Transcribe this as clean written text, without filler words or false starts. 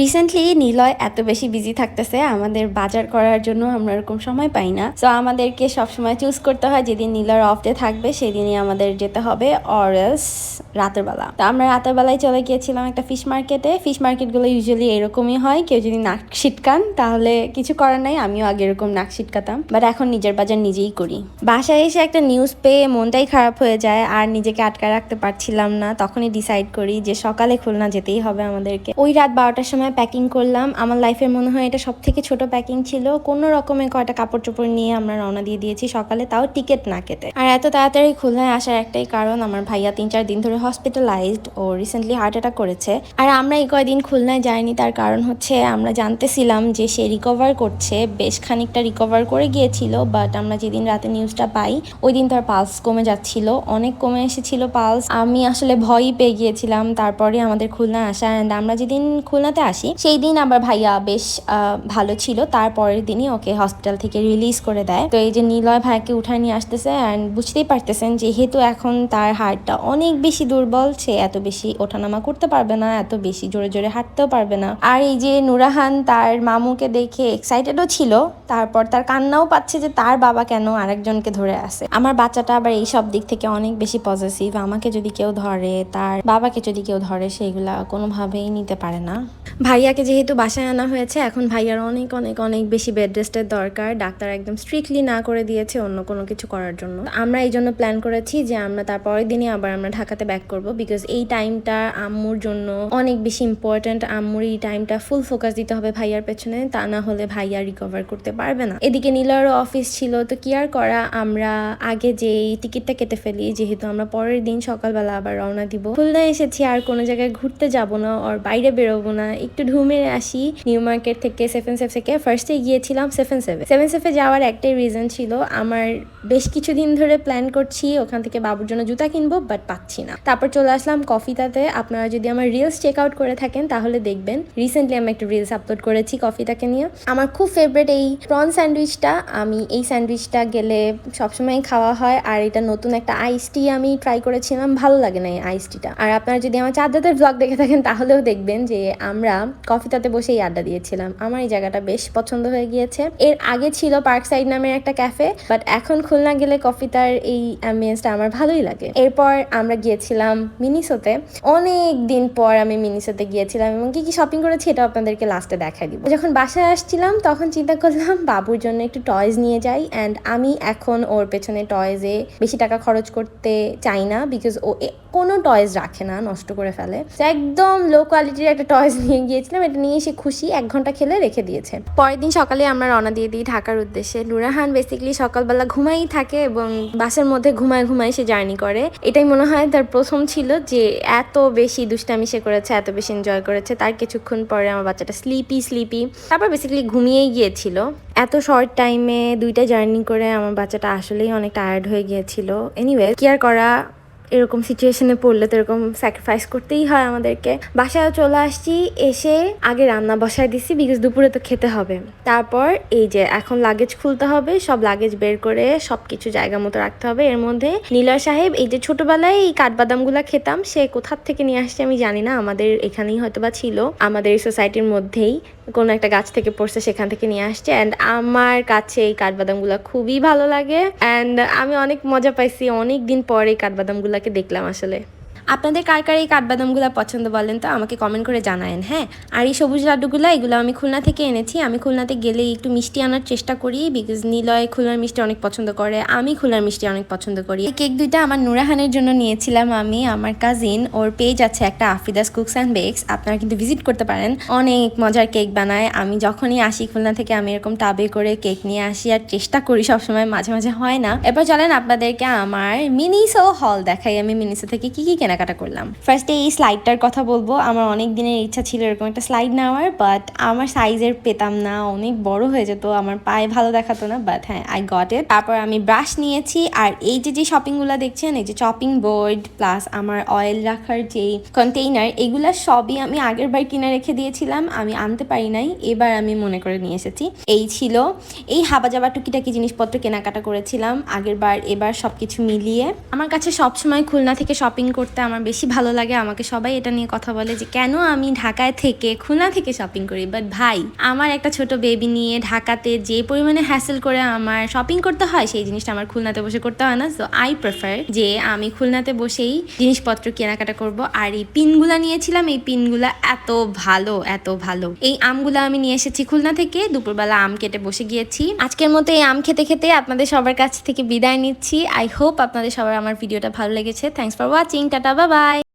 Recently Niloy এত বেশি busy থাকতেছে আমাদের বাজার করার জন্য আমরা এরকম সময় পাই না। সো আমাদেরকে সবসময় চুজ করতে হয় যেদিন নিলয়ের অফ ডে থাকবে সেদিনই আমাদের যেতে হবে অরেলস রাতের বেলা। তো আমরা রাতের বেলায় চলে গিয়েছিলাম একটা ফিশ মার্কেটে। ফিশ মার্কেটগুলো ইউজুয়ালি এরকমই হয়, কেউ যদি নাক ছিটকান তাহলে কিছু করার নাই। আমিও আগে এরকম নাক ছিটকাতাম, বাট এখন নিজের বাজার নিজেই করি। বাসায় এসে একটা নিউজ পেয়ে মনটাই খারাপ হয়ে যায়, আর নিজেকে আটকায় রাখতে পারছিলাম না। তখনই ডিসাইড করি যে সকালে খুলনা যেতেই হবে আমাদেরকে। ওই রাত 12টার সময় প্যাকিং করলাম। আমার লাইফের মনে হয় এটা সব থেকে ছোট প্যাকিং ছিল। কোনো রকমের কয়টা কাপড় চোপড় নিয়ে আমরা রওনা দিয়ে দিয়েছি সকালে, তাও টিকিট না কেটে। আর এত তাড়াতাড়ি খুলনায় আসার একটাই কারণ, আমার ভাইয়া 3-4 দিন ধরে হসপিটালাইজড, ও রিসেন্টলি হার্ট অ্যাটাক করেছে। আর আমরা এই কয়দিন খুলনায় যাইনি, তার কারণ হচ্ছে আমরা জানতেছিলাম যে সে রিকভার করছে, বেশ খানিকটা রিকভার করে গিয়েছিল। বাট আমরা যেদিন রাতে নিউজটা পাই ওই দিন তার পালস কমে যাচ্ছিল, অনেক কমে এসেছিল পালস। আমি আসলে ভয়ই পেয়ে গিয়েছিলাম। তারপরে আমাদের খুলনায় আসা, অ্যান্ড আমরা যেদিন খুলনাতে আসি সেই দিন আবার ভাইয়া বেশ ভালো ছিল। তারপরের দিনই ওকে হসপিটাল থেকে রিলিজ করে দেয়। তো এই যে নিলয় ভাইকে উঠায় নিয়ে আসতেছে, অ্যান্ড বুঝতেই পারতেছেন যেহেতু এখন তার হার্টটা অনেক বেশি দুর্বল, সে এত বেশি ওঠানামা করতে পারবে না, এত বেশি জোরে জোরে হাঁটতেও পারবে না। আর এই যে নুরাহান তার মামুকে দেখে এক্সাইটেডও ছিল, তারপর তার কান্নাও পাচ্ছে যে তার বাবা কেন আরেকজনকে ধরে আছে। আমার বাচ্চাটা আবার এই সব দিক থেকে অনেক বেশি পজিটিভ। আমাকে যদি কেউ ধরে, তার বাবাকে যদি কেউ ধরে, সেগুলা কোনোভাবেই নিতে পারে না। ভাইয়াকে যেহেতু বাসায় আনা হয়েছে, এখন ভাইয়ার অনেক অনেক অনেক বেশি বেড রেস্টের দরকার। ডাক্তার একদম স্ট্রিক্টলি না করে দিয়েছে অন্য কোনো কিছু করার জন্য। আমরা এই জন্য প্ল্যান করেছি যে আমরা তারপরের দিনই আবার আমরা ঢাকাতে ব্যাক করব, বিকজ এই টাইমটা আম্মুর জন্য অনেক বেশি ইম্পর্ট্যান্ট। আম্মুর এই টাইমটা ফুল ফোকাস দিতে হবে ভাইয়ার পেছনে, তা না হলে ভাইয়া রিকভার করতে পারবে না। এদিকে নীলারও অফিস ছিল, তো কি আর করা, আমরা আগে যেই টিকিটটা কেটে ফেলি, যেহেতু আমরা পরের দিন সকালবেলা আবার রওনা দিব। খুলনা এসেছি, আর কোনো জায়গায় ঘুরতে যাব না, আর বাইরে বেরোবো না, একটু ঢুমে আসি। নিউ মার্কেট থেকে 7-7 থেকে ফার্স্টে গিয়েছিলাম 7-7 যাওয়ার একটাই রিজন ছিল, আমার বেশ কিছুদিন ধরে প্ল্যান করছি ওখান থেকে বাবুর জন্য জুতা কিনবো, বাট পাচ্ছি না। তারপর চলে আসলাম কফিটাতে। আপনারা যদি আমার রিলস চেক আউট করে থাকেন তাহলে দেখবেন রিসেন্টলি আমি একটা রিলস আপলোড করেছি কফিটাকে নিয়ে। আমার খুব ফেভারিট এই প্রন স্যান্ডউইচটা, আমি এই স্যান্ডউইচটা গেলে সবসময় খাওয়া হয়। আর এটা নতুন একটা আইস টি আমি ট্রাই করেছিলাম, ভালো লাগে না এই আইস টিটা। আর আপনারা যদি আমার চাঁদাদের ব্লগ দেখে থাকেন তাহলেও দেখবেন যে আমরা কফিটাতে বসেই আড্ডা দিয়েছিলাম। আমার এই জায়গাটা বেশ পছন্দ হয়ে গিয়েছে। এর আগে ছিল পার্ক সাইড নামের একটা ক্যাফে, বাট এখন খুলনা গেলে কফিটার এই অ্যাম্বিয়েন্সটা আমার ভালোই লাগে। এরপর আমরা গিয়েছিলাম মিনিসোতে। অনেক দিন পর আমি মিনিসোতে গিয়েছিলাম, এবং কি কি শপিং করেছি এটা আপনাদেরকে লাস্টে দেখাই দিব। যখন বাসায় আসছিলাম তখন চিন্তা করলাম বাবুর জন্য একটু টয়েস নিয়ে যাই, অ্যান্ড আমি এখন ওর পেছনে টয়েসে বেশি টাকা খরচ করতে চাই না, বিকজ ও কোনো টয়েস রাখে না, নষ্ট করে ফেলে। একদম লো কোয়ালিটির একটা টয়েস নিয়ে গিয়েছিলাম, এটা নিয়ে এসে খুশি, 1 ঘন্টা খেলে রেখে দিয়েছে। পরের দিন সকালে আমরা রওনা দিয়ে দিই ঢাকার উদ্দেশ্যে। নুরাহান বেসিক্যালি সকালবেলা ঘুমাই থাকে এবং বাসের মধ্যে ঘুমায় ঘুমায় সে জার্নি করে। এটাই মনে হয় তার প্রথম ছিল যে এত বেশি দুষ্টামি সে করেছে, এত বেশি এনজয় করেছে। তার কিছুক্ষণ পরে আমার বাচ্চাটা স্লিপি, তারপর বেসিক্যালি ঘুমিয়েই গিয়েছিল। এত শর্ট টাইমে 2টা জার্নি করে আমার বাচ্চাটা আসলেই অনেক টায়ার্ড হয়ে গিয়েছিল। এনিওয়ে, কি আর করা, এরকম সিচুয়েশনে পড়লে তো এরকম স্যাক্রিফাইস করতেই হয় আমাদেরকে। বাসায় চলে আসছি, এসে আগে রান্না বসায় দিছি, বিকজ দুপুরে তো খেতে হবে। তারপর এই যে এখন লাগেজ খুলতে হবে, সব লাগেজ বের করে সবকিছু জায়গা মতো রাখতে হবে। এর মধ্যে নীলয় সাহেব এই যে ছোটবেলায় এই কাঠবাদামগুলা খেতাম, সে কোথার থেকে নিয়ে আসছে আমি জানি না, আমাদের এখানেই হয়তো বা ছিল, আমাদের এই সোসাইটির মধ্যেই কোনো একটা গাছ থেকে পড়ছে, সেখান থেকে নিয়ে আসছে। অ্যান্ড আমার কাছে এই কাঠবাদামগুলো খুবই ভালো লাগে, অ্যান্ড আমি অনেক মজা পাইছি অনেক দিন পর এই কাঠবাদামগুলোকে দেখলাম আসলে। আপনাদের কার কার এই কাঠবাদামগুলো পছন্দ বলেন তো, আমাকে কমেন্ট করে জানায়েন। হ্যাঁ, আর এই সবুজ লাড্ডুগুলো এগুলো আমি খুলনা থেকে এনেছি। আমি খুলনাতে গেলে একটু মিষ্টি আনার চেষ্টা করি, বিকজ নিলয় খুলনার মিষ্টি অনেক পছন্দ করে, আমি খুলনার মিষ্টি অনেক পছন্দ করি। এই কেক 2টা আমার নুরাহানের জন্য নিয়েছিলাম আমি, আমার কাজিন, ওর পেজ আছে একটা আফ্রিদাস কুকস অ্যান্ড বেকস, আপনারা কিন্তু ভিজিট করতে পারেন। অনেক মজার কেক বানায়। আমি যখনই আসি খুলনা থেকে আমি এরকম টাবে করে কেক নিয়ে আসি, আর চেষ্টা করি সবসময়, মাঝে মাঝে হয় না। এরপর চলেন আপনাদেরকে আমার মিনিসো হল দেখাই, আমি মিনিসো থেকে কি কি কেনাকাটা করলাম। ফার্স্টে এই স্লাইডটার কথা বলবো। আমার অনেক দিনের ইচ্ছা ছিল এরকম একটা স্লাইড নেওয়ার, বাট আমার সাইজের পেতাম না, অনেক বড় হয়ে যেত, আমার পায়ে ভালো দেখাতো না, বাট হ্যাঁ আই গট ইট। তারপর আমি ব্রাশ নিয়েছি, আর এই যে শপিংগুলো দেখছেন, এই যে চপিং বোর্ড প্লাস আমার অয়েল রাখার যে কন্টেইনার, এগুলা সবই আমি আগের বার কিনে রেখে দিয়েছিলাম, আমি আনতে পারি নাই, এবার আমি মনে করে নিয়ে এসেছি। এই ছিল এই হাবা জাবা টুকিটাকি জিনিসপত্র কেনাকাটা করেছিলাম আগের বার, এবার সবকিছু মিলিয়ে। আমার কাছে সবসময় খুলনা থেকে শপিং করতে আমার বেশি ভালো লাগে। আমাকে সবাই এটা নিয়ে কথা বলে যে কেন আমি ঢাকায় থেকে খুলনা থেকে শপিং করি, বাট ভাই আমার একটা ছোট বেবি নিয়ে ঢাকাতে যে পরিমাণে হ্যাসেল করে আমার শপিং করতে হয় সেই জিনিসটা আমার খুলনাতে বসে করতে হয় না। সো আই প্রেফার যে আমি খুলনাতে বসেই জিনিসপত্র কেনাকাটা করব। আর এই পিনগুলা নিয়েছিলাম, এই পিনগুলা এত ভালো, এত ভালো। এই আমগুলা আমি নিয়ে এসেছি খুলনা থেকে, দুপুরবেলা আম কেটে বসে গিয়েছি। আজকের মতো এই আম খেতে খেতে আপনাদের সবার কাছ থেকে বিদায় নিচ্ছি। আই হোপ আপনাদের সবার আমার ভিডিওটা ভালো লেগেছে। Thanks for watching, tata, bye bye.